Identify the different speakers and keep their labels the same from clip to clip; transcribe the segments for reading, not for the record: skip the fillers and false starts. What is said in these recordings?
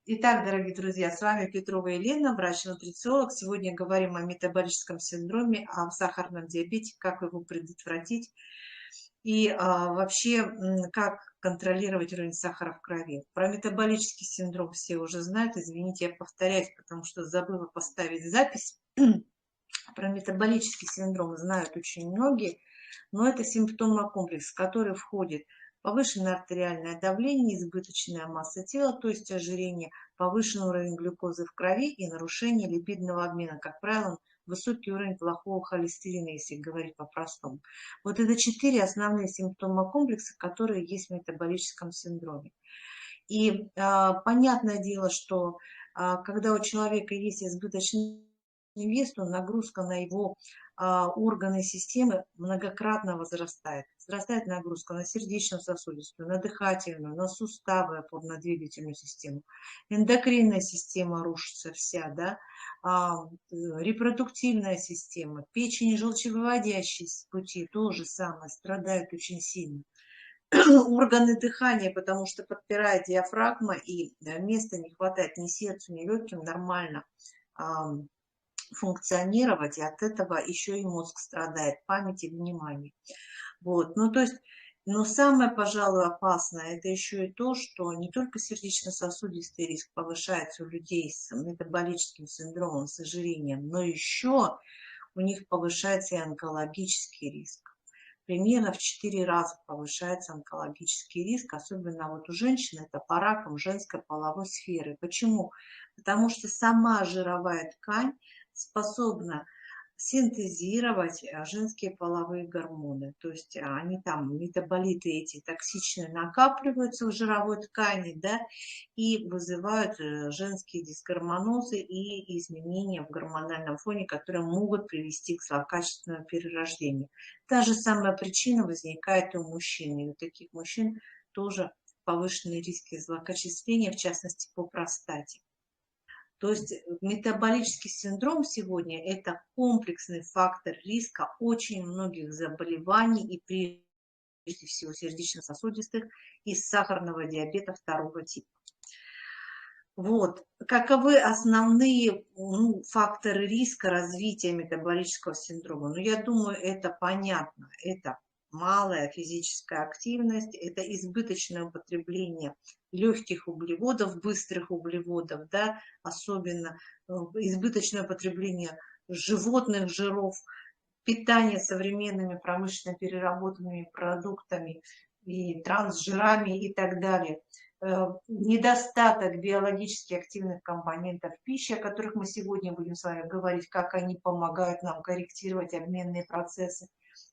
Speaker 1: Итак, дорогие друзья, с вами Петрова Елена, врач-нутрициолог. Сегодня говорим о метаболическом синдроме, о сахарном диабете, как его предотвратить и вообще как контролировать уровень сахара в крови. Про метаболический синдром все уже знают, извините, я повторяюсь, потому что забыла поставить запись. Про метаболический синдром знают очень многие, но это симптомокомплекс, в который входит повышенное артериальное давление, избыточная масса тела, то есть ожирение, повышенный уровень глюкозы в крови и нарушение липидного обмена. Как правило, высокий уровень плохого холестерина, если говорить по-простому. Вот это 4 основные симптома комплекса, которые есть в метаболическом синдроме. И понятное дело, что когда у человека есть избыточный вес, то нагрузка на его органы и системы многократно возрастает. Возрастает нагрузка на сердечно-сосудистую, на дыхательную, на суставы, опорно-двигательную систему. Эндокринная система рушится вся, да? Репродуктивная система, печень и желчевыводящие пути тоже самое, страдают очень сильно. Органы дыхания, потому что подпирает диафрагма, и места не хватает ни сердцу, ни легким нормально функционировать, и от этого еще и мозг страдает, память и внимание. Вот. Ну, то есть, но самое, пожалуй, опасное, это еще и то, что не только сердечно-сосудистый риск повышается у людей с метаболическим синдромом, с ожирением, но еще у них повышается и онкологический риск. Примерно в 4 раза повышается онкологический риск, особенно вот у женщин, это по ракам женской половой сферы. Почему? Потому что сама жировая ткань способна синтезировать женские половые гормоны. То есть они там, метаболиты эти токсичные, накапливаются в жировой ткани, да, и вызывают женские дисгормонозы и изменения в гормональном фоне, которые могут привести к злокачественному перерождению. Та же самая причина возникает и у мужчин. И у таких мужчин тоже повышенные риски злокачествления, в частности по простате. То есть метаболический синдром сегодня – это комплексный фактор риска очень многих заболеваний и прежде всего сердечно-сосудистых и сахарного диабета второго типа. Вот. Каковы основные факторы риска развития метаболического синдрома? Ну, я думаю, это понятно. Это малая физическая активность, это избыточное употребление легких углеводов, быстрых углеводов, да, особенно избыточное употребление животных жиров, питание современными промышленно переработанными продуктами и трансжирами и так далее. Недостаток биологически активных компонентов пищи, о которых мы сегодня будем с вами говорить, как они помогают нам корректировать обменные процессы.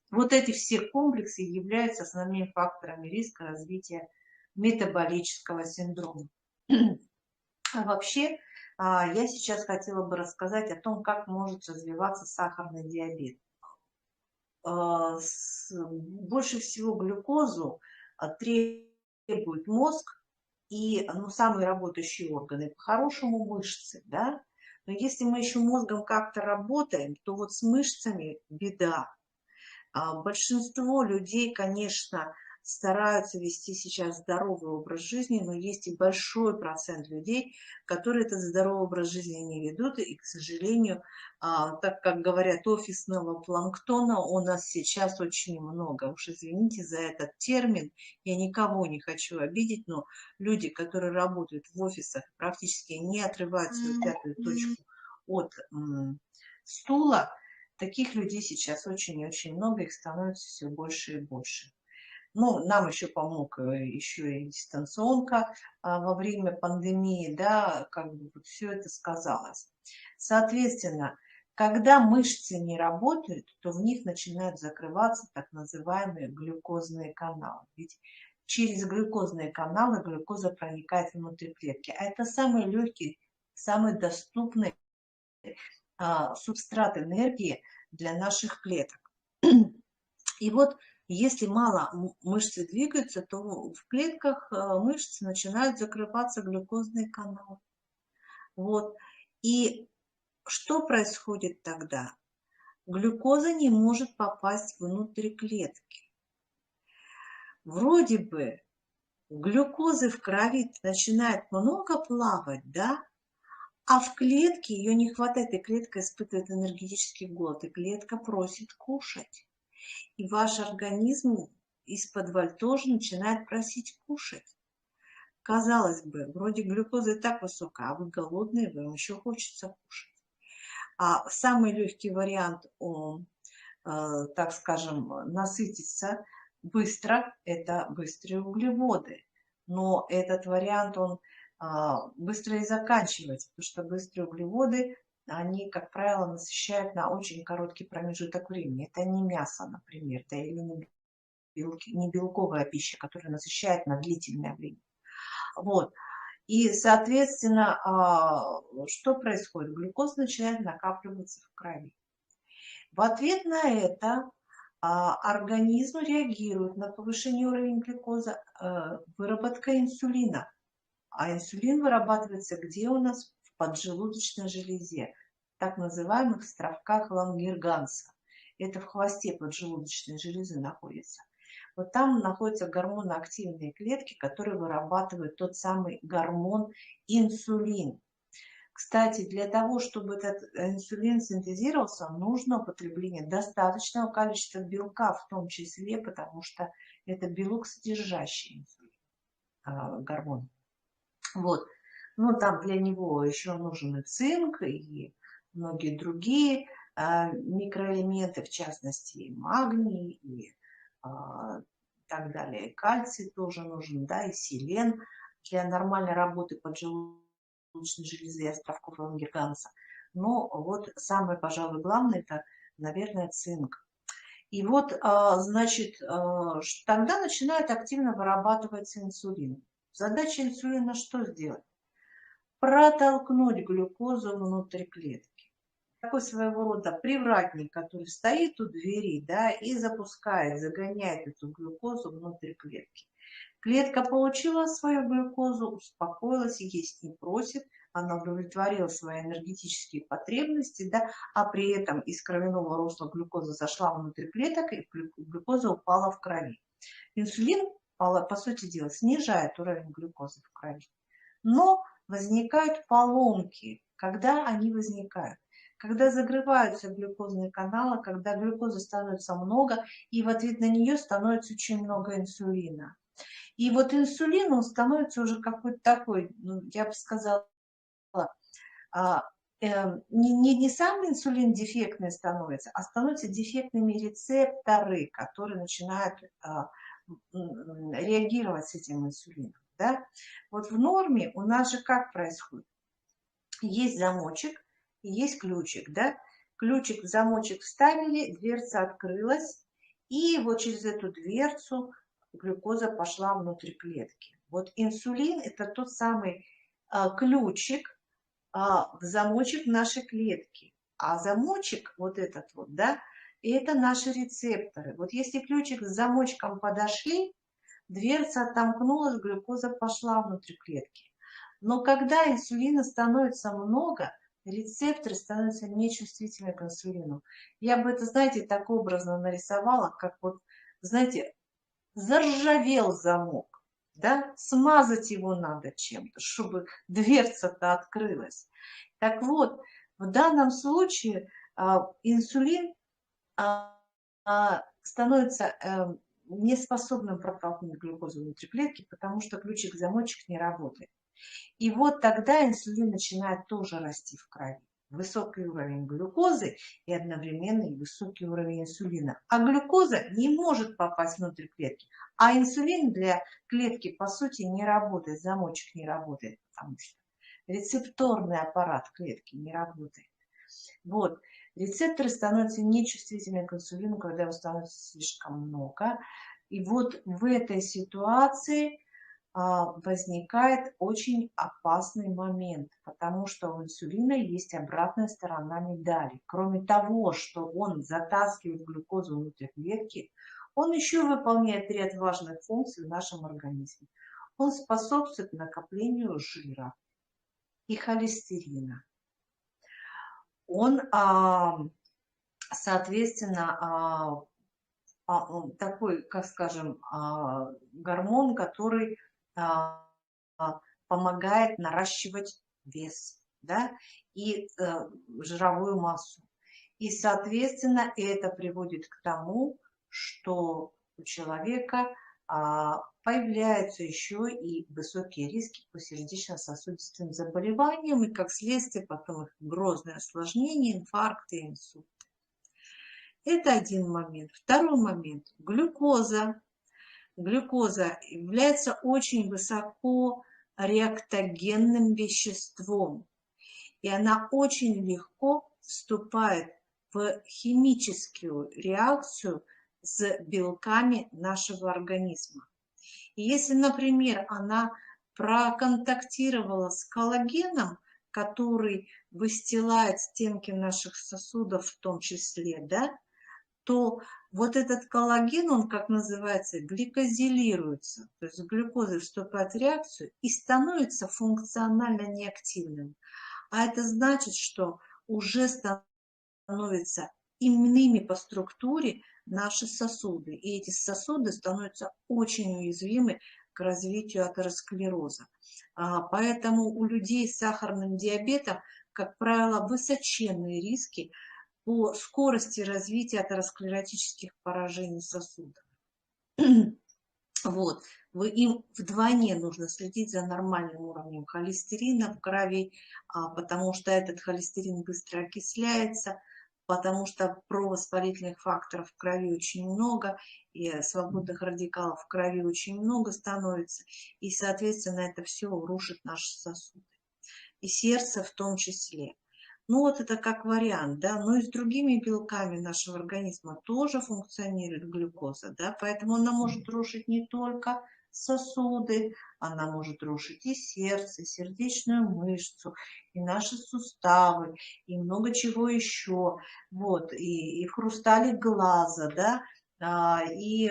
Speaker 1: Вот эти все комплексы являются основными факторами риска развития метаболического синдрома. А вообще, я сейчас хотела бы рассказать о том, как может развиваться сахарный диабет. Больше всего глюкозу требует мозг и самые работающие органы, по-хорошему мышцы, да? Но если мы еще мозгом как-то работаем, то вот с мышцами беда. Большинство людей, конечно, стараются вести сейчас здоровый образ жизни, но есть и большой процент людей, которые этот здоровый образ жизни не ведут. И, к сожалению, так как говорят, офисного планктона у нас сейчас очень много. Уж извините за этот термин, я никого не хочу обидеть, но люди, которые работают в офисах, практически не отрывают свою пятую точку от стула. Таких людей сейчас очень и очень много, их становится все больше и больше. Ну, нам еще помог еще и дистанционка во время пандемии, да, как бы вот все это сказалось. Соответственно, когда мышцы не работают, то в них начинают закрываться так называемые глюкозные каналы. Ведь через глюкозные каналы глюкоза проникает внутрь клетки. А это самый легкий, самый доступный субстрат энергии для наших клеток. И вот если мало мышцы двигаются, то в клетках мышц начинают закрываться глюкозные каналы. Вот. И что происходит тогда? Глюкоза не может попасть внутрь клетки. Вроде бы глюкозы в крови начинает много плавать, да, а в клетке ее не хватает, и клетка испытывает энергетический голод, и клетка просит кушать. И ваш организм из-под тоже начинает просить кушать. Казалось бы, вроде глюкоза и так высокая, а вы голодные, вам еще хочется кушать. А самый легкий вариант, так скажем, насытиться быстро, это быстрые углеводы. Но этот вариант, он быстро и заканчивается, потому что быстрые углеводы, они, как правило, насыщают на очень короткий промежуток времени. Это не мясо, например, да, или не белковая пища, которая насыщает на длительное время. Вот. И, соответственно, что происходит? Глюкоза начинает накапливаться в крови. В ответ на это организм реагирует на повышение уровня глюкозы выработкой инсулина. А инсулин вырабатывается где у нас? В поджелудочной железе, в так называемых островках Лангерганса. Это в хвосте поджелудочной железы находится. Вот там находятся гормоноактивные клетки, которые вырабатывают тот самый гормон инсулин. Кстати, для того, чтобы этот инсулин синтезировался, нужно употребление достаточного количества белка в том числе, потому что это белок, содержащий инсулин, гормон. Вот. Но там для него еще нужен и цинк, и многие другие микроэлементы, в частности, и магний, и так далее. И кальций тоже нужен, да, и селен для нормальной работы поджелудочной железы и островков Лангерганса. Но вот самое, пожалуй, главное, это, наверное, цинк. И вот, значит, тогда начинает активно вырабатываться инсулин. Задача инсулина что сделать? Протолкнуть глюкозу внутрь клетки. Такой своего рода привратник, который стоит у двери, да, и запускает, загоняет эту глюкозу внутрь клетки. Клетка получила свою глюкозу, успокоилась, есть не просит, она удовлетворила свои энергетические потребности, да, а при этом из кровяного русла глюкоза зашла внутрь клеток, и глюкоза упала в крови. Инсулин, по сути дела, снижает уровень глюкозы в крови. Но возникают поломки. Когда они возникают? Когда закрываются глюкозные каналы, когда глюкозы становится много, и в ответ на нее становится очень много инсулина. И вот инсулин, он становится уже какой-то такой, ну, я бы сказала, не сам инсулин дефектный становится, а становятся дефектными рецепторы, которые начинают реагировать с этим инсулином. Да? Вот в норме у нас же как происходит? Есть замочек и есть ключик. Да? Ключик в замочек вставили, дверца открылась, и вот через эту дверцу глюкоза пошла внутрь клетки. Вот инсулин – это тот самый ключик в замочек нашей клетки. А замочек, вот этот вот, да, это наши рецепторы. Вот если ключик с замочком подошли, дверца отомкнулась, глюкоза пошла внутрь клетки. Но когда инсулина становится много, рецепторы становятся нечувствительны к инсулину. Я бы это, знаете, так образно нарисовала, как вот, знаете, заржавел замок, да, смазать его надо чем-то, чтобы дверца-то открылась. Так вот, в данном случае инсулин становится неспособным протолкнуть глюкозу внутрь клетки, потому что ключик-замочек не работает. И вот тогда инсулин начинает тоже расти в крови. Высокий уровень глюкозы и одновременно и высокий уровень инсулина. А глюкоза не может попасть внутрь клетки. А инсулин для клетки, по сути, не работает, замочек не работает, потому что рецепторный аппарат клетки не работает. Вот. Рецепторы становятся нечувствительны к инсулину, когда его становится слишком много. И вот в этой ситуации возникает очень опасный момент, потому что у инсулина есть обратная сторона медали. Кроме того, что он затаскивает глюкозу внутрь клетки, он еще выполняет ряд важных функций в нашем организме. Он способствует накоплению жира и холестерина. Он, соответственно, такой, как скажем, гормон, который а, помогает наращивать вес, да, и жировую массу. И, соответственно, это приводит к тому, что у человека появляются еще и высокие риски по сердечно-сосудистым заболеваниям, и как следствие потом их грозное осложнение, инфаркты, инсульт. Это один момент. Второй момент. Глюкоза. Глюкоза является очень высоко реактогенным веществом, и она очень легко вступает в химическую реакцию с белками нашего организма. И если, например, она проконтактировала с коллагеном, который выстилает стенки наших сосудов в том числе, да, то вот этот коллаген, он, как называется, гликозилируется, то есть с глюкозой вступает в реакцию и становится функционально неактивным. А это значит, что уже становятся именными по структуре наши сосуды. И эти сосуды становятся очень уязвимы к развитию атеросклероза. Поэтому у людей с сахарным диабетом, как правило, высоченные риски по скорости развития атеросклеротических поражений сосудов. Вот. Им вдвойне нужно следить за нормальным уровнем холестерина в крови, потому что этот холестерин быстро окисляется, потому что провоспалительных факторов в крови очень много, и свободных радикалов в крови очень много становится, и, соответственно, это все рушит наши сосуды, и сердце в том числе. Ну вот это как вариант, да, но и с другими белками нашего организма тоже функционирует глюкоза, да, поэтому она может рушить не только сосуды, она может рушить и сердце, и сердечную мышцу, и наши суставы, и много чего еще, вот, и в хрусталик глаза, да, и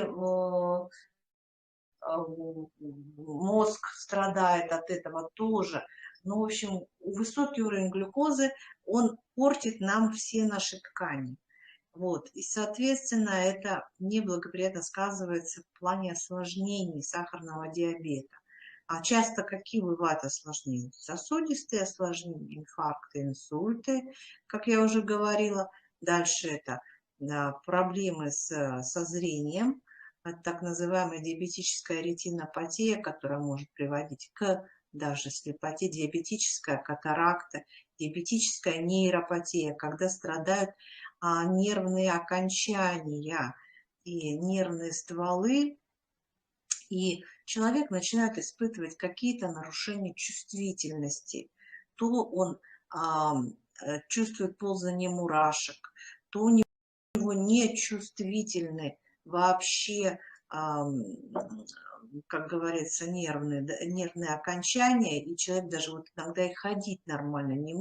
Speaker 1: мозг страдает от этого тоже. Ну, в общем, высокий уровень глюкозы, он портит нам все наши ткани. Вот. И, соответственно, это неблагоприятно сказывается в плане осложнений сахарного диабета. А часто какие бывают осложнения? Сосудистые осложнения, инфаркты, инсульты, как я уже говорила. Дальше это проблемы со зрением, так называемая диабетическая ретинопатия, которая может приводить к даже слепоте, диабетическая катаракта, диабетическая нейропатия, когда страдают нервные окончания и нервные стволы, и человек начинает испытывать какие-то нарушения чувствительности. То он чувствует ползание мурашек, то у него нечувствительны вообще, как говорится, нервные окончания, и человек даже вот иногда и ходить нормально не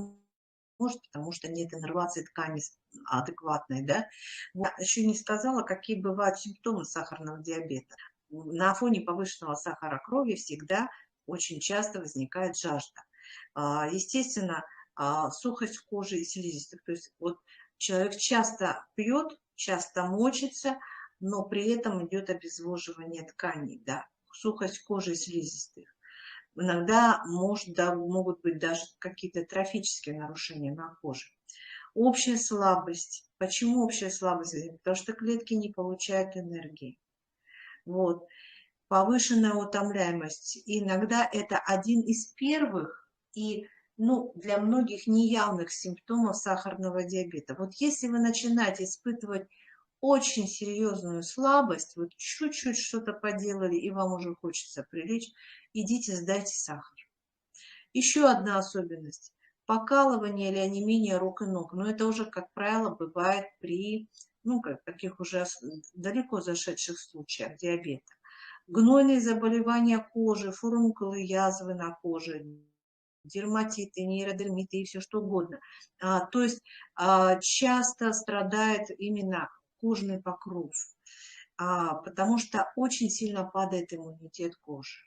Speaker 1: может, потому что нет иннервации ткани адекватной, да. Я еще не сказала, какие бывают симптомы сахарного диабета. На фоне повышенного сахара крови всегда очень часто возникает жажда. Естественно, сухость кожи и слизистых. То есть вот человек часто пьет, часто мочится, но при этом идет обезвоживание тканей, да, сухость кожи и слизистых. Иногда могут быть даже какие-то трофические нарушения на коже. Общая слабость. Почему общая слабость? Потому что клетки не получают энергии. Вот. Повышенная утомляемость. Иногда это один из первых и, ну, для многих неявных симптомов сахарного диабета. Вот если вы начинаете испытывать очень серьезную слабость, вот чуть-чуть что-то поделали, и вам уже хочется прилечь, идите, сдайте сахар. Еще одна особенность. Покалывание или онемение рук и ног. Но это уже, как правило, бывает при, ну, таких уже далеко зашедших случаях диабета. Гнойные заболевания кожи, фурункулы, язвы на коже, дерматиты, нейродермиты и все что угодно. То есть часто страдает именно кожный покров, потому что очень сильно падает иммунитет кожи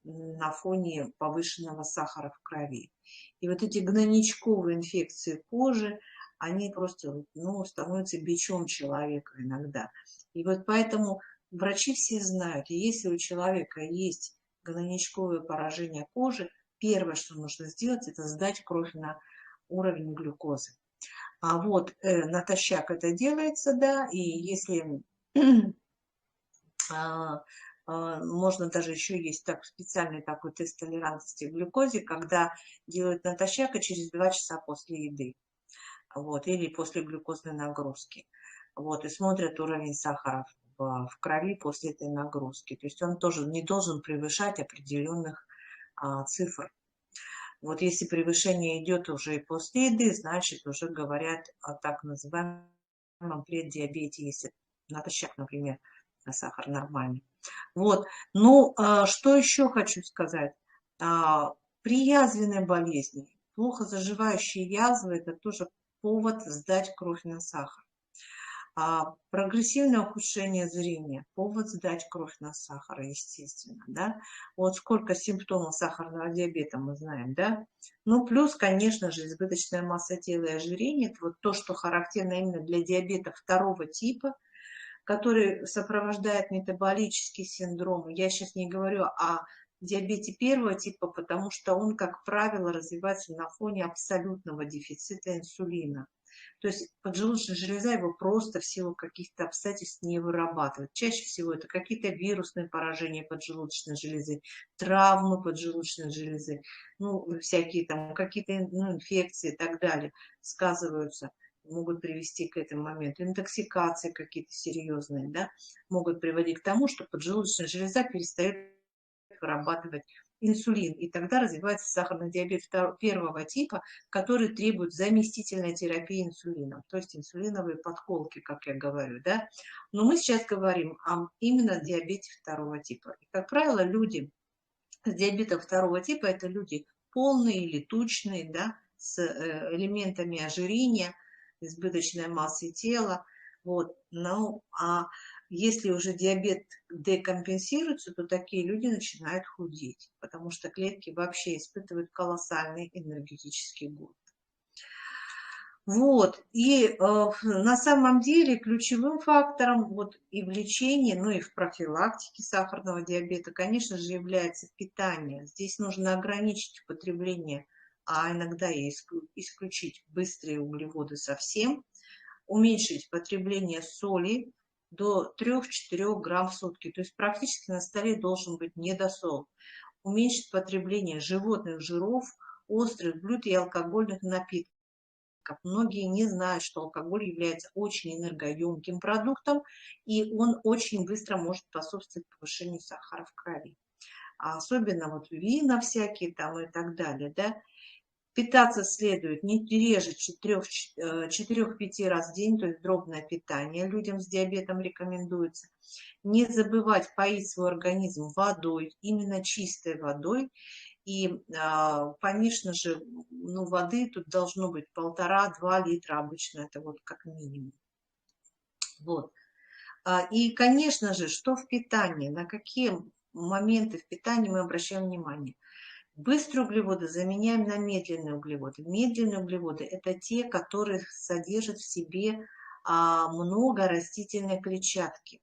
Speaker 1: на фоне повышенного сахара в крови. И вот эти гнойничковые инфекции кожи, они просто, ну, становятся бичом человека иногда. И вот поэтому врачи все знают, если у человека есть гнойничковое поражение кожи, первое, что нужно сделать, это сдать кровь на уровень глюкозы. А вот натощак это делается, да, и если можно даже еще есть специальный такой тест толерантности к глюкозе, когда делают натощак и через 2 часа после еды, вот, или после глюкозной нагрузки, вот, и смотрят уровень сахара в крови после этой нагрузки. То есть он тоже не должен превышать определенных цифр. Вот если превышение идет уже и после еды, значит уже говорят о так называемом преддиабете, если натощак, например, сахар нормальный. Вот. Ну, что еще хочу сказать. При язвенной болезни, плохо заживающие язвы, это тоже повод сдать кровь на сахар. Прогрессивное ухудшение зрения, повод сдать кровь на сахар, естественно, да. Вот сколько симптомов сахарного диабета мы знаем, да. Ну, плюс, конечно же, избыточная масса тела и ожирение, это вот то, что характерно именно для диабета второго типа, который сопровождает метаболический синдром. Я сейчас не говорю о диабете первого типа, потому что он, как правило, развивается на фоне абсолютного дефицита инсулина. То есть поджелудочная железа его просто в силу каких-то обстоятельств не вырабатывает. Чаще всего это какие-то вирусные поражения поджелудочной железы, травмы поджелудочной железы, ну, всякие там какие-то инфекции и так далее сказываются, могут привести к этому моменту. Интоксикации какие-то серьезные, да, могут приводить к тому, что поджелудочная железа перестает вырабатывать инсулин, и тогда развивается сахарный диабет первого типа, который требует заместительной терапии инсулином, то есть инсулиновые подколки, как я говорю, да. Но мы сейчас говорим о именно диабете второго типа. И, как правило, люди с диабетом второго типа – это люди полные или тучные, да, с элементами ожирения, избыточной массы тела. Вот. Ну, а если уже диабет декомпенсируется, то такие люди начинают худеть, потому что клетки вообще испытывают колоссальный энергетический голод. Вот, и на самом деле ключевым фактором вот и в лечении, ну и в профилактике сахарного диабета, конечно же, является питание. Здесь нужно ограничить потребление, а иногда и исключить быстрые углеводы совсем, уменьшить потребление соли до 3-4 грамм в сутки, то есть практически на столе должен быть недосол, уменьшить потребление животных жиров, острых блюд и алкогольных напитков. Многие не знают, что алкоголь является очень энергоемким продуктом, и он очень быстро может способствовать повышению сахара в крови. А особенно вот вина всякие там и так далее, да. Питаться следует не реже 4-5 раз в день, то есть дробное питание людям с диабетом рекомендуется. Не забывать поить свой организм водой, именно чистой водой. И, конечно же, ну, воды тут должно быть 1,5–2 литра обычно, это вот как минимум. Вот. И, конечно же, что в питании, на какие моменты в питании мы обращаем внимание. Быстрые углеводы заменяем на медленные углеводы. Медленные углеводы – это те, которые содержат в себе много растительной клетчатки.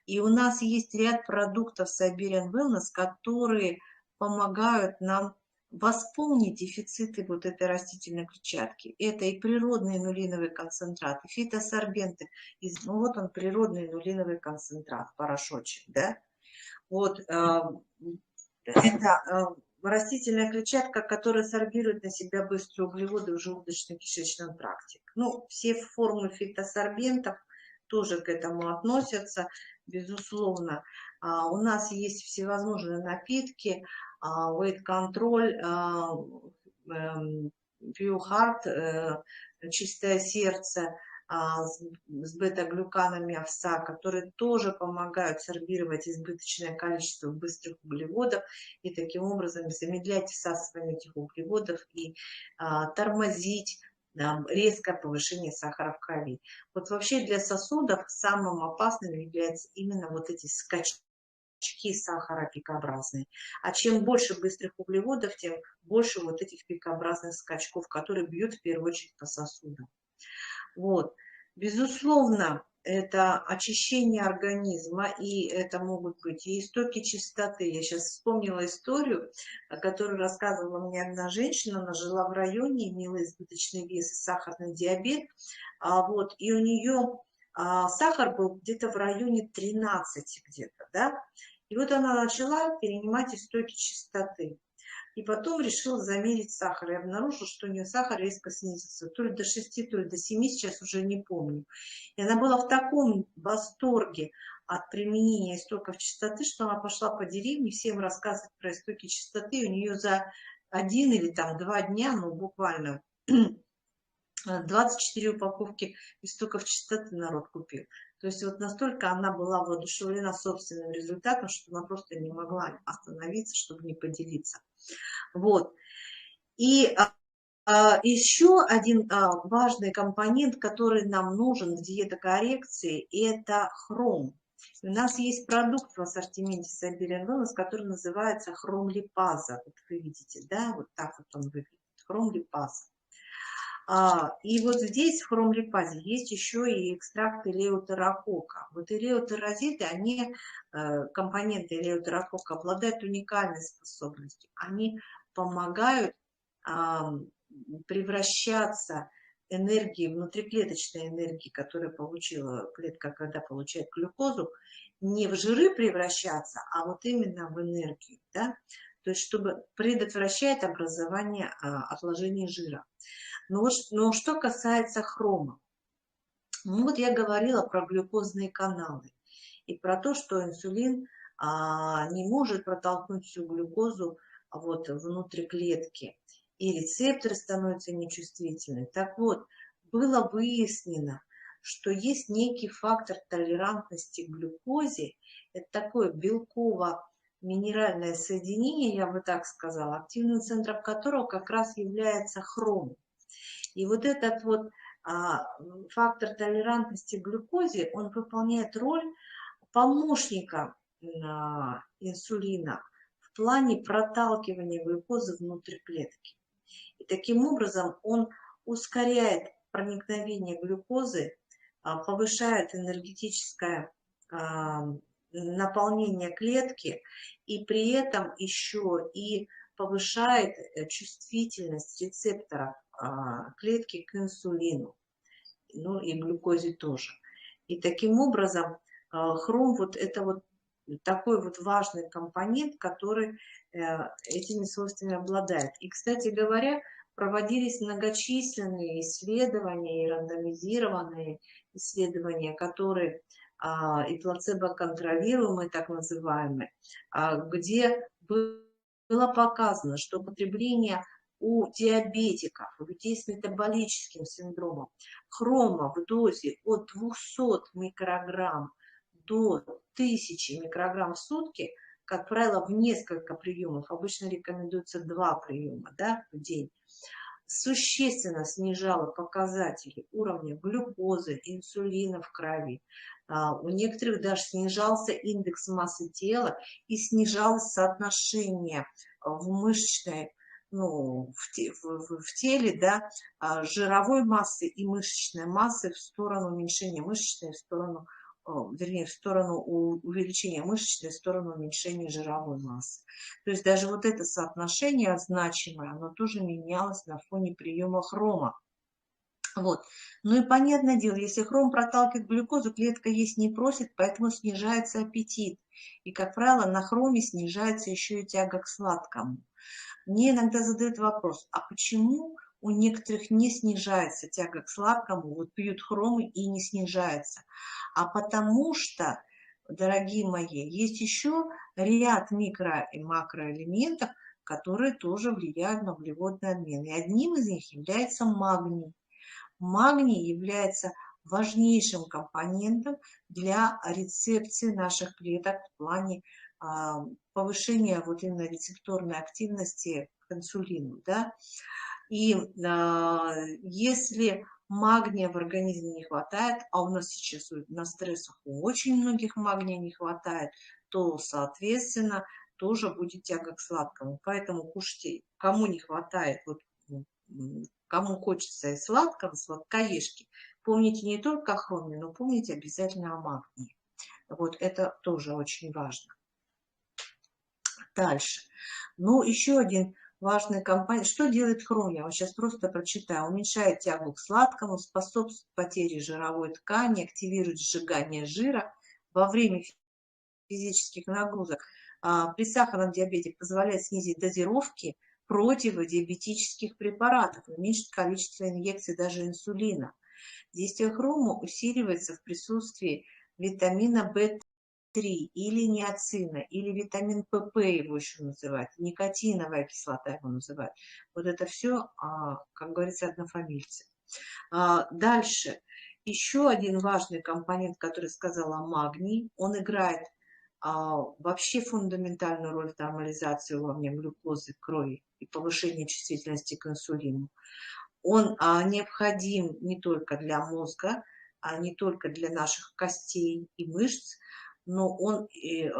Speaker 1: И у нас есть ряд продуктов Siberian Wellness, которые помогают нам восполнить дефициты вот этой растительной клетчатки. Это и природный нулиновый концентрат, и фитосорбенты. Ну вот он, природный нулиновый концентрат, порошочек, да. Вот это растительная клетчатка, которая сорбирует на себя быстрые углеводы в желудочно-кишечном тракте. Ну, все формы фитосорбентов тоже к этому относятся, безусловно. У нас есть всевозможные напитки, Weight Control, Pure Heart, чистое сердце, с бета-глюканами овса, которые тоже помогают сорбировать избыточное количество быстрых углеводов и таким образом замедлять всасывание этих углеводов и тормозить резкое повышение сахара в крови. Вот вообще для сосудов самым опасным является именно вот эти скачки сахара пикообразные. А чем больше быстрых углеводов, тем больше вот этих пикообразных скачков, которые бьют в первую очередь по сосудам. Вот. Безусловно, это очищение организма, и это могут быть и истоки чистоты. Я сейчас вспомнила историю, которую рассказывала мне одна женщина. Она жила в районе, имела избыточный вес и сахарный диабет. Вот, и у нее сахар был где-то в районе 13 где-то, да. И вот она начала перенимать истоки чистоты. И потом решила замерить сахар. И обнаружила, что у нее сахар резко снизился. То ли до 6, то ли до 7, сейчас уже не помню. И она была в таком восторге от применения истоков чистоты, что она пошла по деревне всем рассказывать про истоки чистоты. И у нее за 1 или там 2 дня, ну буквально 24 упаковки истоков чистоты народ купил. То есть вот настолько она была воодушевлена собственным результатом, что она просто не могла остановиться, чтобы не поделиться. Вот. И еще один важный компонент, который нам нужен в диетокоррекции, это хром. У нас есть продукт в ассортименте Siberian Wellness, который называется хром-липаза. Вот вы видите, да, вот так вот он выглядит, хром-липаза. И вот здесь в хром-липазе есть еще и экстракт элеутерокока. Вот элеутерозиты, они, компоненты элеутерокока, обладают уникальной способностью. Они помогают превращаться энергии, внутриклеточной энергии, которую получила клетка, когда получает глюкозу, не в жиры превращаться, а вот именно в энергию, да? То есть чтобы предотвращать образование отложений жира. Но что касается хрома, ну вот я говорила про глюкозные каналы и про то, что инсулин не может протолкнуть всю глюкозу вот внутрь клетки, и рецепторы становятся нечувствительны. Так вот, было выяснено, что есть некий фактор толерантности к глюкозе, это такое белково-минеральное соединение, я бы так сказала, активным центром которого как раз является хром. И вот этот вот фактор толерантности к глюкозе, он выполняет роль помощника инсулина в плане проталкивания глюкозы внутрь клетки. И таким образом он ускоряет проникновение глюкозы, повышает энергетическое наполнение клетки и при этом еще и повышает чувствительность рецепторов клетки к инсулину, ну и глюкозе тоже. И таким образом хром вот это вот такой вот важный компонент, который этими свойствами обладает. И, кстати говоря, проводились многочисленные исследования и рандомизированные исследования, которые и плацебо-контролируемые, так называемые, где было показано, что употребление у диабетиков, у людей с метаболическим синдромом хрома в дозе от 200 микрограмм до 1000 микрограмм в сутки, как правило, в несколько приемов, обычно рекомендуется 2 приема, да, в день, существенно снижало показатели уровня глюкозы, инсулина в крови. У некоторых даже снижался индекс массы тела и снижалось соотношение в мышечной, ну, в теле, да, жировой массы и мышечной массы в сторону уменьшения мышечной, в сторону, вернее, в сторону увеличения мышечной, в сторону уменьшения жировой массы. То есть даже вот это соотношение значимое, оно тоже менялось на фоне приема хрома. Вот. Ну и понятное дело, если хром проталкивает глюкозу, клетка есть не просит, поэтому снижается аппетит. И, как правило, на хроме снижается еще и тяга к сладкому. Мне иногда задают вопрос, а почему у некоторых не снижается тяга к сладкому, вот пьют хромы и не снижается? А потому что, дорогие мои, есть еще ряд микро- и макроэлементов, которые тоже влияют на углеводный обмен. И одним из них является магний. Магний является важнейшим компонентом для рецепции наших клеток в плане повышения вот именно рецепторной активности к инсулину. Да? И если магния в организме не хватает, а у нас сейчас на стрессах у очень многих магния не хватает, то, соответственно, тоже будет тяга к сладкому. Поэтому кушайте, кому не хватает, вот, кому хочется и сладкого, сладкоежки, Помните не только о хроме, но помните обязательно о магнии. Вот это тоже очень важно. Дальше. Ну, еще один важный компонент. Что делает хром? Я вам сейчас просто прочитаю. Уменьшает тягу к сладкому, способствует потере жировой ткани, активирует сжигание жира во время физических нагрузок. При сахарном диабете позволяет снизить дозировки противодиабетических препаратов, уменьшить количество инъекций даже инсулина. Действие хрома усиливается в присутствии витамина В3 или ниацина, или витамин ПП его еще называют, никотиновая кислота его называют. Вот это все, как говорится, однофамильцы. Дальше. Еще один важный компонент, который сказала, магний. Он играет вообще фундаментальную роль в нормализации уровня глюкозы в крови и повышении чувствительности к инсулину. Он необходим не только для мозга, не только для наших костей и мышц, но он и,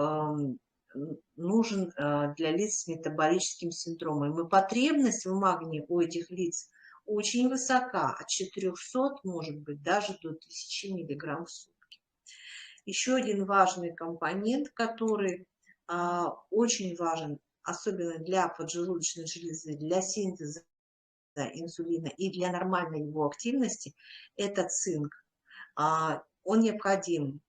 Speaker 1: нужен для лиц с метаболическим синдромом. И потребность в магнии у этих лиц очень высока, от 400, может быть, даже до 1000 мг в сутки. Еще один важный компонент, который очень важен, особенно для поджелудочной железы, для синтеза инсулина и для нормальной его активности, это цинк. Он необходим,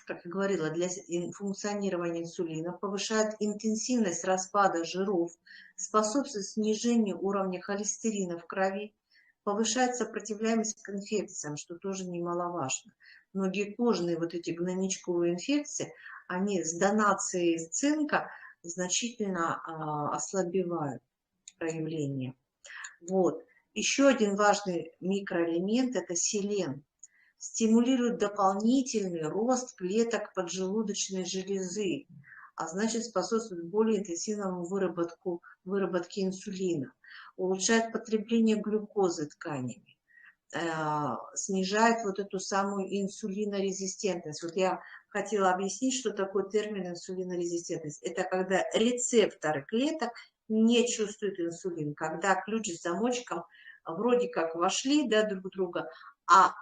Speaker 1: как я говорила, для функционирования инсулина, повышает интенсивность распада жиров, способствует снижению уровня холестерина в крови, повышает сопротивляемость к инфекциям, что тоже немаловажно. Многие кожные вот эти гнойничковые инфекции, они с донацией цинка значительно ослабевают проявление. Вот. Еще один важный микроэлемент – это селен. Стимулирует дополнительный рост клеток поджелудочной железы, а значит способствует более интенсивному выработке инсулина. Улучшает потребление глюкозы тканями, снижает вот эту самую инсулинорезистентность. Вот я хотела объяснить, что такое термин инсулинорезистентность. Это когда рецепторы клеток не чувствуют инсулин, когда ключ с замочком вроде как вошли, да, друг в друга, а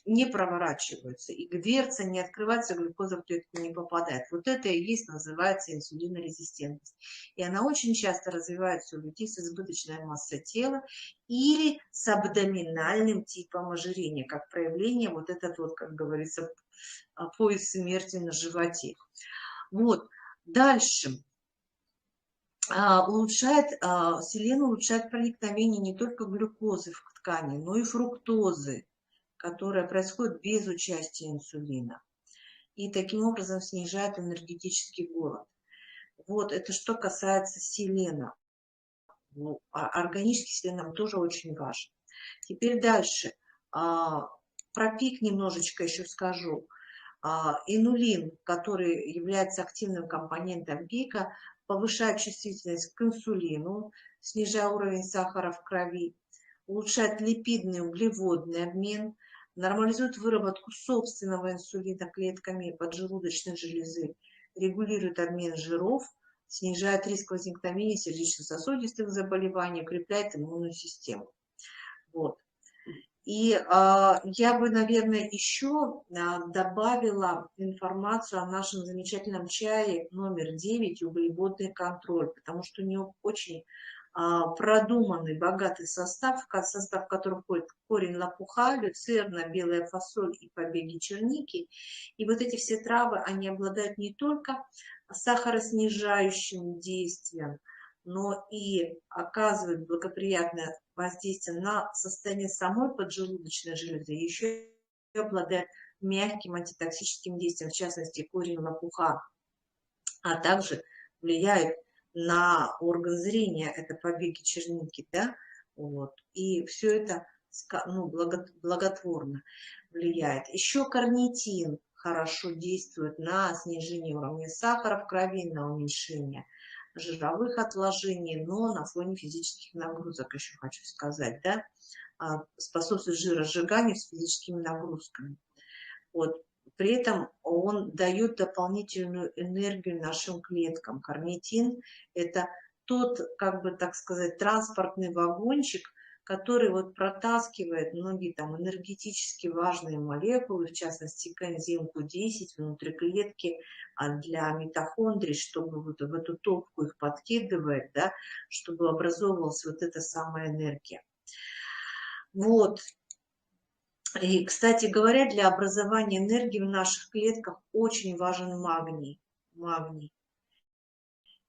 Speaker 1: не проворачиваются, и дверца не открывается, глюкоза в клетку не попадает. Вот это и есть, называется инсулинорезистентность. И она очень часто развивается у людей с избыточной массой тела или с абдоминальным типом ожирения, как проявление вот этот вот, как говорится, пояс смерти на животе. Вот, дальше. Селен улучшает проникновение не только глюкозы в ткани, но и фруктозы, которая происходит без участия инсулина. И таким образом снижает энергетический голод. Вот это что касается селена. Ну, органический селен нам тоже очень важен. Теперь дальше. Про пик немножечко еще скажу. Инулин, который является активным компонентом пика, повышает чувствительность к инсулину, снижая уровень сахара в крови, улучшает липидный углеводный обмен, нормализует выработку собственного инсулина клетками поджелудочной железы, регулирует обмен жиров, снижает риск возникновения сердечно-сосудистых заболеваний, укрепляет иммунную систему. Вот. И я бы, наверное, еще добавила информацию о нашем замечательном чае номер 9 «Углеводный контроль», потому что у него очень продуманный, богатый состав, в состав которого входит корень лопуха, люцерна, белая фасоль и побеги черники. И вот эти все травы, они обладают не только сахароснижающим действием, но и оказывают благоприятное воздействие на состояние самой поджелудочной железы, еще и обладает мягким антитоксическим действием, в частности, корень лопуха, а также влияет на орган зрения, это побеги черники, да, вот, и все это благотворно влияет. Еще карнитин хорошо действует на снижение уровня сахара в крови, на уменьшение жировых отложений, но на фоне физических нагрузок, еще хочу сказать, да, способствует жиросжиганию с физическими нагрузками. Вот. При этом он дает дополнительную энергию нашим клеткам. Карнитин – это тот, как бы так сказать, транспортный вагончик, который вот протаскивает многие там энергетически важные молекулы, в частности коэнзим Q10 внутри клетки для митохондрий, чтобы вот в эту топку их подкидывает, да, чтобы образовывалась вот эта самая энергия. Вот. И, кстати говоря, для образования энергии в наших клетках очень важен магний. Магний.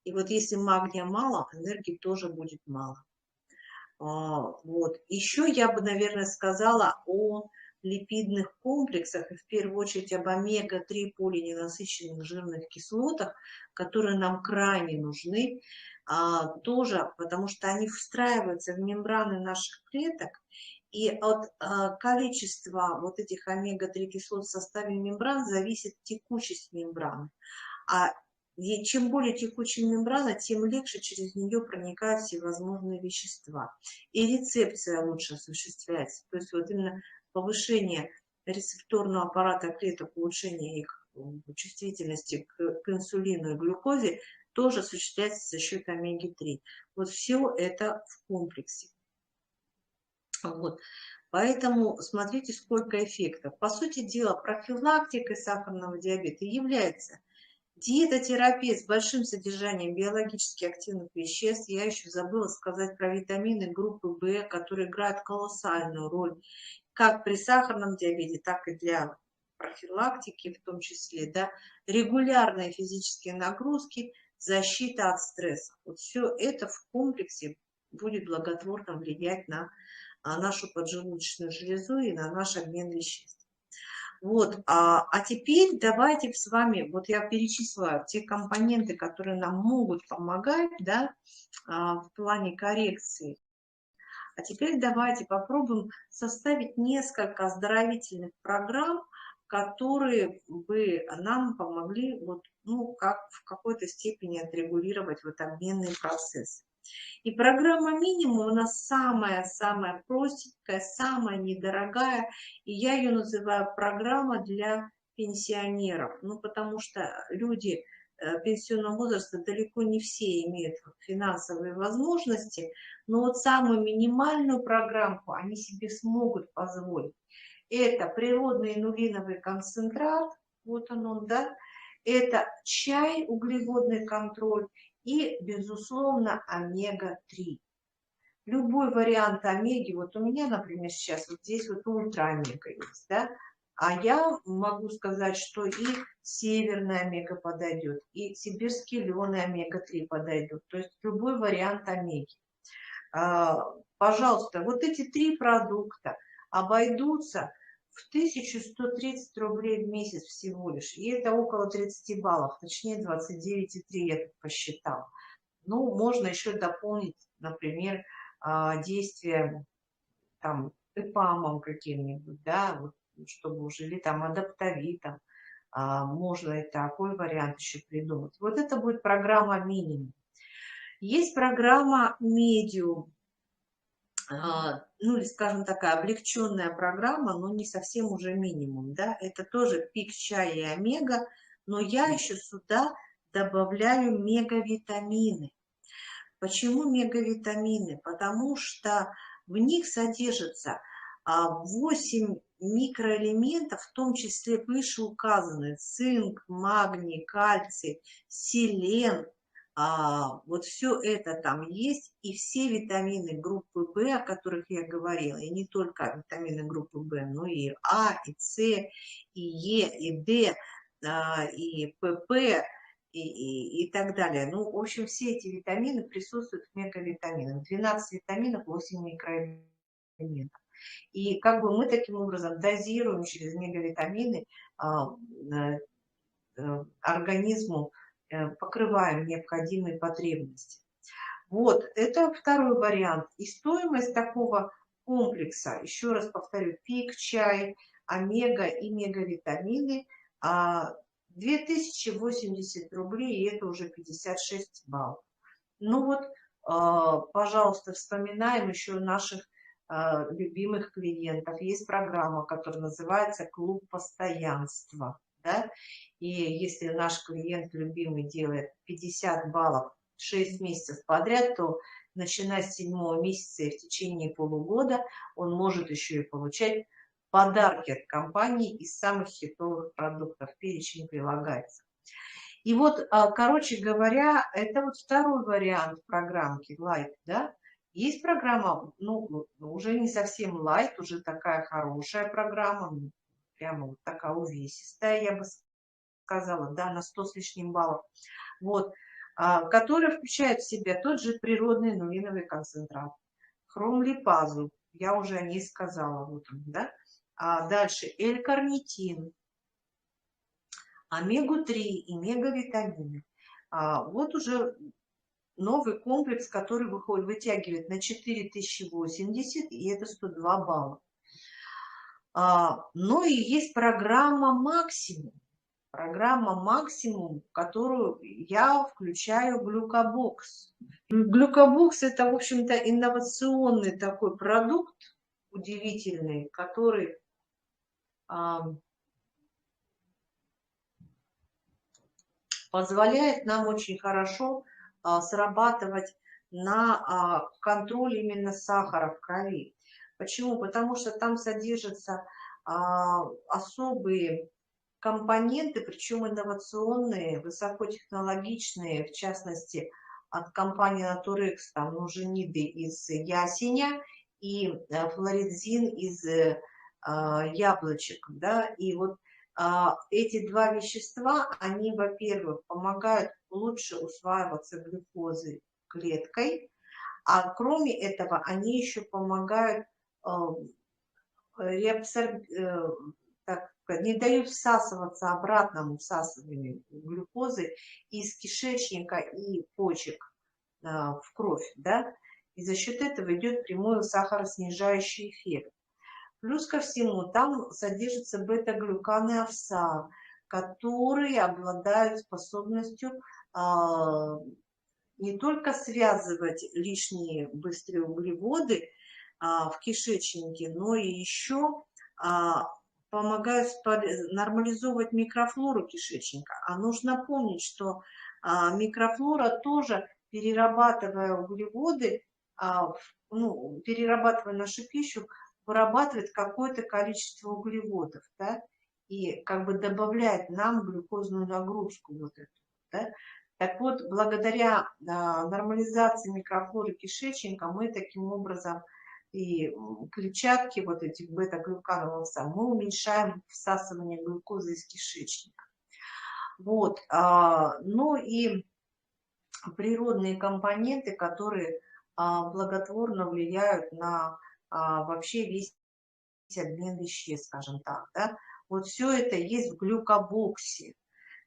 Speaker 1: И вот если магния мало, энергии тоже будет мало. Вот. Еще я бы, наверное, сказала о липидных комплексах, и в первую очередь об омега-3 полиненасыщенных жирных кислотах, которые нам крайне нужны тоже, потому что они встраиваются в мембраны наших клеток, и от количества вот этих омега-3 кислот в составе мембран зависит текучесть мембраны. И чем более текучая мембрана, тем легче через нее проникают всевозможные вещества. И рецепция лучше осуществляется. То есть вот именно повышение рецепторного аппарата клеток, улучшение их чувствительности к инсулину и глюкозе тоже осуществляется за счет омеги-3. Вот все это в комплексе. Вот. Поэтому смотрите, сколько эффектов. По сути дела, профилактикой сахарного диабета является диетотерапия с большим содержанием биологически активных веществ. Я еще забыла сказать про витамины группы В, которые играют колоссальную роль как при сахарном диабете, так и для профилактики в том числе. Да? Регулярные физические нагрузки, защита от стресса. Вот все это в комплексе будет благотворно влиять на нашу поджелудочную железу и на наш обмен веществ. Вот, а теперь давайте с вами, вот я перечислила те компоненты, которые нам могут помогать, да, в плане коррекции. А теперь давайте попробуем составить несколько оздоровительных программ, которые бы нам помогли, вот, ну, как в какой-то степени отрегулировать вот обменный процесс. И программа минимум у нас самая-самая простенькая, самая недорогая. И я ее называю программа для пенсионеров. Ну, потому что люди пенсионного возраста далеко не все имеют финансовые возможности. Но вот самую минимальную программку они себе смогут позволить. Это природный инулиновый концентрат. Вот он, да. Это чай, углеводный контроль. И, безусловно, омега-3. Любой вариант омеги, вот у меня, например, сейчас вот здесь вот ультра-омега есть, да, а я могу сказать, что и северная омега подойдет, и сибирский лёный омега-3 подойдет, то есть любой вариант омеги. Пожалуйста, вот эти 3 продукта обойдутся в 1130 рублей в месяц всего лишь. И это около 30 баллов, точнее 29,3 я тут посчитала. Ну, можно еще дополнить, например, действие там эпамом каким-нибудь, да, вот, чтобы уже, или там адаптовитом. Можно и такой вариант еще придумать. Вот это будет программа минимум. Есть программа медиум. Ну, или, скажем, такая облегченная программа, но не совсем уже минимум, да, это тоже пик чая и омега, но я еще сюда добавляю мегавитамины. Почему мегавитамины? Потому что в них содержится 8 микроэлементов, в том числе выше указаны цинк, магний, кальций, селен. Вот все это там есть, и все витамины группы В, о которых я говорила, и не только витамины группы В, но и А, и С, и Е, и Д, и ПП, и так далее. Ну, в общем, все эти витамины присутствуют в мегавитаминах. 12 витаминов, 8 микроэлементов. И как бы мы таким образом дозируем через мегавитамины организму, покрываем необходимые потребности. Вот, это второй вариант. И стоимость такого комплекса, еще раз повторю, пик, чай, омега и мегавитамины 2080 рублей, и это уже 56 баллов. Ну вот, пожалуйста, вспоминаем еще наших любимых клиентов. Есть программа, которая называется «Клуб постоянства». Да? И если наш клиент любимый делает 50 баллов 6 месяцев подряд, то начиная с 7-го месяца и в течение полугода он может еще и получать подарки от компании из самых хитовых продуктов. Перечень прилагается. И вот, короче говоря, это вот второй вариант программки Light, да. Есть программа, ну, уже не совсем Light, уже такая хорошая программа, прямо вот такая увесистая, я бы сказала, да, на 100 с лишним баллов, вот, которая включает в себя тот же природный нуриновый концентрат, хромлипазу, я уже о ней сказала, вот он, да. Дальше L-карнитин, омегу-3 и мегавитамины. Вот уже новый комплекс, который вытягивает на 4080, и это 102 балла. Но и есть программа «Максимум». Программа «Максимум», в которую я включаю глюкобокс. Глюкобокс – это, в общем-то, инновационный такой продукт, удивительный, который позволяет нам очень хорошо срабатывать на контроль именно сахара в крови. Почему? Потому что там содержатся особые компоненты, причем инновационные, высокотехнологичные, в частности, от компании Naturex, там нужениды из ясеня и флоридзин из яблочек, да, и вот эти два вещества, они, во-первых, помогают лучше усваиваться глюкозы клеткой, а кроме этого они еще помогают не дают всасываться обратному всасыванию глюкозы из кишечника и почек в кровь, да, и за счет этого идет прямой сахароснижающий эффект. Плюс ко всему, там содержатся бета-глюканы овса, которые обладают способностью не только связывать лишние быстрые углеводы в кишечнике, но и еще помогают нормализовывать микрофлору кишечника. А нужно помнить, что микрофлора тоже, перерабатывая углеводы, перерабатывая нашу пищу, вырабатывает какое-то количество углеводов, да, и как бы добавляет нам глюкозную нагрузку вот эту, да. Так вот, благодаря нормализации микрофлоры кишечника мы таким образом и клетчатки, вот этих бета-глюканов, мы уменьшаем всасывание глюкозы из кишечника. Вот, ну и природные компоненты, которые благотворно влияют на вообще весь обмен веществ, скажем так, да. Вот все это есть в глюкобоксе,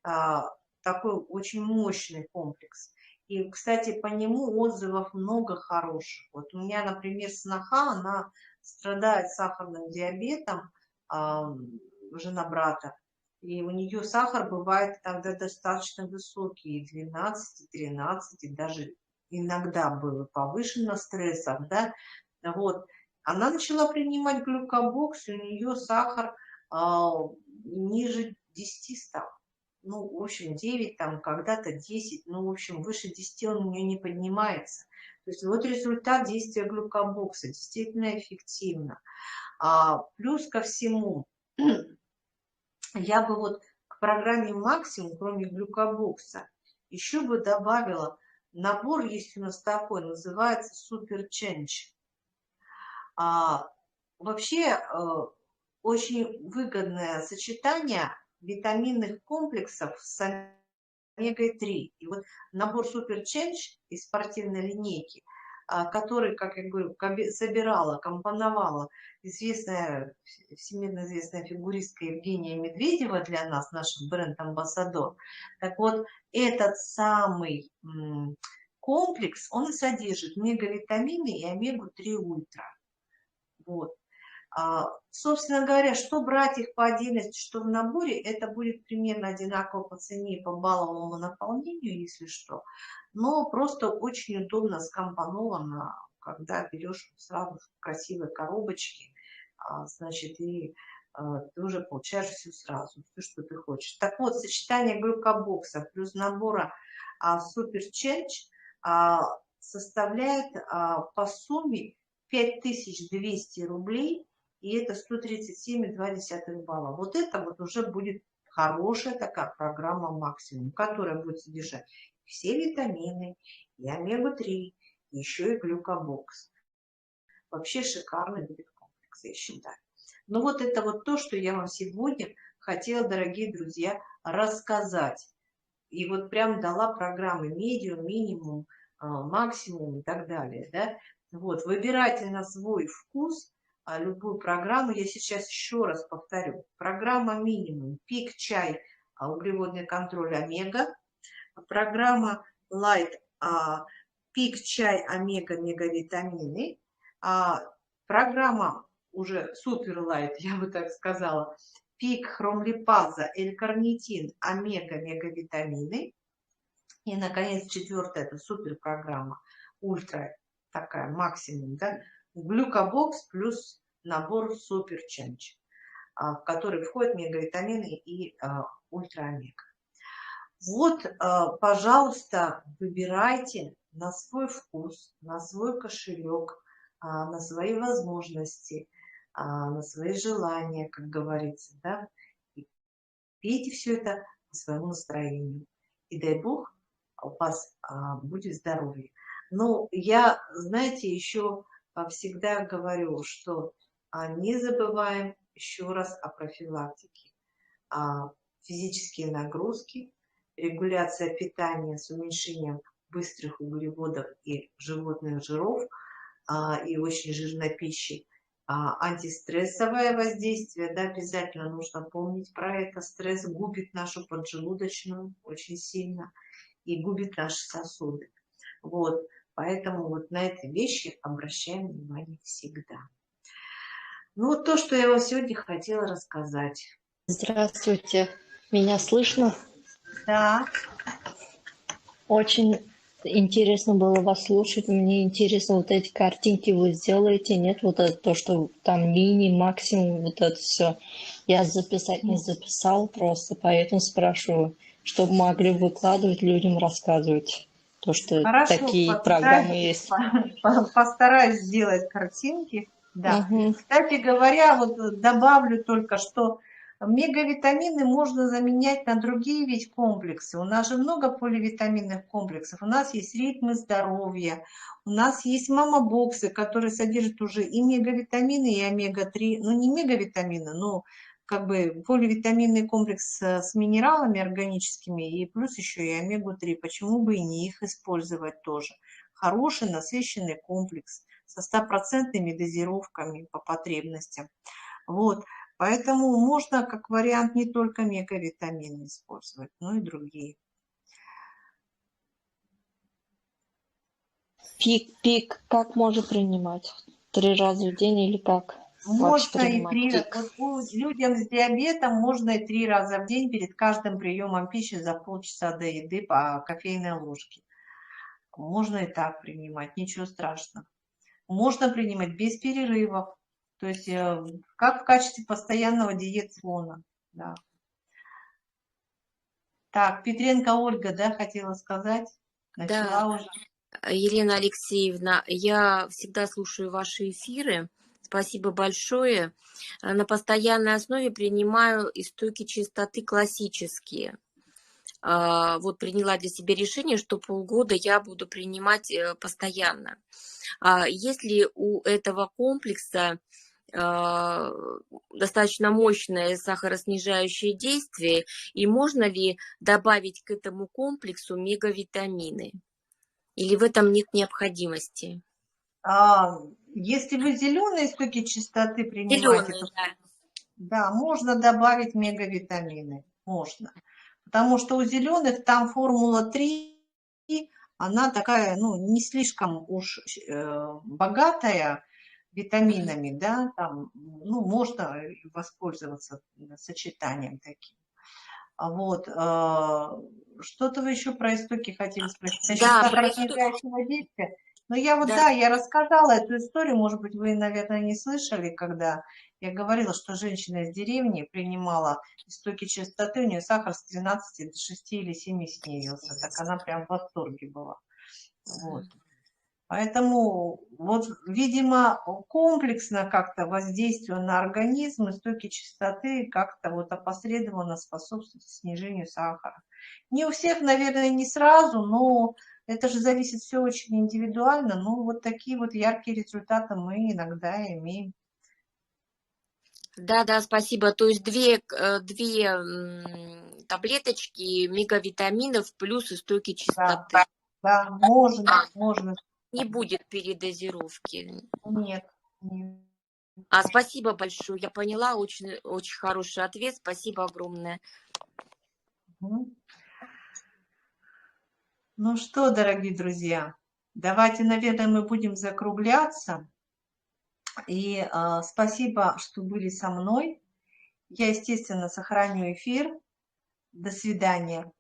Speaker 1: такой очень мощный комплекс. И, кстати, по нему отзывов много хороших. Вот у меня, например, сноха, она страдает сахарным диабетом, жена брата, и у нее сахар бывает тогда достаточно высокий, 12, 13, и даже иногда было повышено стрессом, да, вот. Она начала принимать глюкобокс, и у нее сахар ниже 10 стал. Ну, в общем, 9, там, когда-то 10, ну, в общем, выше 10 он у нее не поднимается. То есть вот результат действия глюкобокса, действительно эффективно. Плюс ко всему, я бы вот к программе «Максимум», кроме глюкобокса, еще бы добавила, набор есть у нас такой, называется «Супер Change». Вообще, очень выгодное сочетание витаминных комплексов с омегой-3. И вот набор Super Change из спортивной линейки, который, как я говорю, собирала, компоновала всемирно известная фигуристка Евгения Медведева для нас, наш бренд-амбассадор. Так вот, этот самый комплекс, он содержит мегавитамины и омегу-3 ультра. Вот. Собственно говоря, что брать их по отдельности, что в наборе, это будет примерно одинаково по цене и по балловому наполнению, если что. Но просто очень удобно скомпоновано, когда берешь сразу в красивой коробочке, значит, и ты уже получаешь все сразу, все, что ты хочешь. Так вот, сочетание глюкобокса плюс набора Super Change составляет по сумме 5200 рублей, и это 137,2 балла. Вот это вот уже будет хорошая такая программа «Максимум», которая будет содержать все витамины, и омегу-3, еще и глюкобокс. Вообще шикарный будет комплекс, я считаю. Но вот это вот то, что я вам сегодня хотела, дорогие друзья, рассказать. И вот прям дала программы медиум, минимум, максимум и так далее. Да? Вот, выбирайте на свой вкус любую программу. Я сейчас еще раз повторю. Программа минимум, пик чай, углеводный контроль омега. Программа Light, пик чай омега, мегавитамины. Программа уже супер Light, я бы так сказала, пик хромлипаза, L-карнитин, омега, мегавитамины. И, наконец, четвертая, это супер программа, ультра такая, максимум, да, глюкобокс плюс набор супер ченч, в который входят мегавитамины и ультра омега. Вот, пожалуйста, выбирайте на свой вкус, на свой кошелек, на свои возможности, на свои желания, как говорится, да, и пейте все это по своему настроению. И дай Бог, у вас будет здоровье. Но я, знаете, еще всегда говорю, что не забываем еще раз о профилактике. Физические нагрузки, регуляция питания с уменьшением быстрых углеводов и животных жиров и очень жирной пищи, антистрессовое воздействие, да, обязательно нужно помнить про это. Стресс губит нашу поджелудочную очень сильно и губит наши сосуды. Вот, поэтому вот на эти вещи обращаем внимание всегда. Ну, вот то, что я вам сегодня хотела рассказать.
Speaker 2: Здравствуйте, меня слышно?
Speaker 1: Да.
Speaker 2: Очень интересно было вас слушать. Мне интересно, вот эти картинки вы сделаете, нет? Вот это то, что там мини, максимум, вот это все. Я записать не записал просто, поэтому спрашиваю, чтобы могли выкладывать людям, рассказывать. То, что
Speaker 1: Хорошо,
Speaker 2: такие программы есть.
Speaker 1: постараюсь сделать картинки. Да.
Speaker 2: Угу.
Speaker 1: Кстати говоря, вот добавлю только, что мегавитамины можно заменять на другие ведь комплексы. У нас же много поливитаминных комплексов. У нас есть ритмы здоровья, у нас есть мамабоксы, которые содержат уже и мегавитамины, и омега-3. Ну, не мегавитамины, но как бы поливитаминный комплекс с минералами органическими и плюс еще и омегу-3. Почему бы и не их использовать тоже? Хороший насыщенный комплекс со 100% дозировками по потребностям. Вот. Поэтому можно как вариант не только мегавитамины использовать, но и другие.
Speaker 2: Пик как можно принимать? 3 раза в день или как? Вообще
Speaker 1: Можно и
Speaker 2: принимать
Speaker 1: 3,
Speaker 2: пик?
Speaker 1: вот людям с диабетом можно и 3 раза в день перед каждым приемом пищи за полчаса до еды по кофейной ложке. Можно и так принимать, ничего страшного. Можно принимать без перерывов, то есть как в качестве постоянного диет-фона. Да. Так, Петренко Ольга, да, хотела сказать?
Speaker 3: Да,
Speaker 1: Начала уже.
Speaker 3: Елена Алексеевна, я всегда слушаю ваши эфиры. Спасибо большое. На постоянной основе принимаю истоки чистоты классические. Вот приняла для себя решение, что полгода я буду принимать постоянно. Есть ли у этого комплекса достаточно мощное сахароснижающее действие, и можно ли добавить к этому комплексу мегавитамины? Или в этом нет необходимости?
Speaker 1: Если вы зеленые истоки чистоты принимаете,
Speaker 3: Зеленые,
Speaker 1: то
Speaker 3: да.
Speaker 1: да, можно добавить мегавитамины. Можно. Потому что у зеленых там формула 3, она такая, ну, не слишком уж богатая витаминами, да, там, ну, можно воспользоваться сочетанием таким. Вот, что-то вы еще про истоки хотели спросить. Насчет
Speaker 3: Да,
Speaker 1: сахароснижающего действия. Но я вот,
Speaker 3: да,
Speaker 1: да, я рассказала эту историю, может быть, вы, наверное, не слышали, когда я говорила, что женщина из деревни принимала истоки чистоты, у нее сахар с 13 до 6 или 7 снизился. Так она прям в восторге была. Вот. Поэтому вот, видимо, комплексно как-то воздействие на организм и стойкие частоты как-то вот опосредованно способствуют снижению сахара. Не у всех, наверное, не сразу, но это же зависит все очень индивидуально. Ну, вот такие вот яркие результаты мы иногда имеем.
Speaker 3: Да, спасибо. То есть две таблеточки мегавитаминов плюс и стойкие
Speaker 1: Да,
Speaker 3: частоты.
Speaker 1: да, можно.
Speaker 3: Не будет передозировки.
Speaker 1: Нет, нет.
Speaker 3: Спасибо большое. Я поняла. Очень, очень хороший ответ. Спасибо огромное.
Speaker 1: Мгм. Ну что, дорогие друзья, давайте, наверное, мы будем закругляться. И спасибо, что были со мной. Я, естественно, сохраню эфир. До свидания.